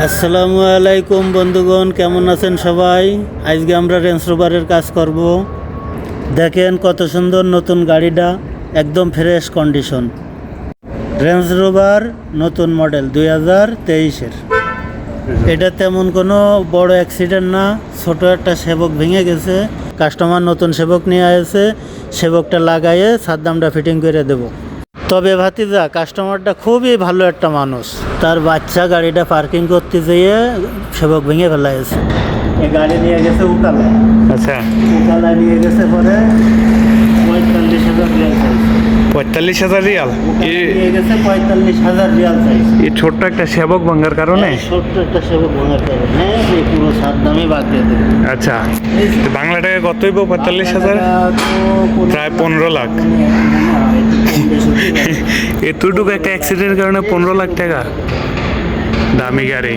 আসসালামু আলাইকুম বন্ধুগণ, কেমন আছেন সবাই? আজকে আমরা রেঞ্জ রোভারের কাজ করব। দেখেন কত সুন্দর নতুন গাড়িটা, একদম ফ্রেশ কন্ডিশন। রেঞ্জ রোভার নতুন মডেল 2023-এর। এটা তেমন কোনো বড় অ্যাক্সিডেন্ট না, ছোট একটা সেবক ভেঙে গেছে। কাস্টমার নতুন সেবক নিয়ে আসে, সেবকটা লাগাইয়ে সাদ্দামটা ফিটিং করে দেব। তবে ভাতিজা, কাস্টমারটা খুবই ভালো একটা মানুষ। তার বাচ্চা গাড়িটা পার্কিং করতে যেয়ে সেবক ভেঙে ফেলাইছে। এই গাড়ি নিয়ে গেছে উকালে। আচ্ছা, উকালা নিয়ে গেছে পরে 45,000 রিয়াল চাইছে। 45,000 রিয়াল। নিয়ে গেছে 45,000 রিয়াল চাইছে। এই ছোট্ট একটা সেবক ভাঙার কারণে। ছোট্ট একটা সেবক ভাঙার কারণে এই পুরো সাদ্দামই বাদ দিয়ে দেবে। আচ্ছা, তো বাংলা টাকা কত হইব? 45,000, প্রায় 15 লাখ। এতটুকু একটা অ্যাক্সিডেন্টের কারণে 15 লাখ টাকা। দামি গাড়ি।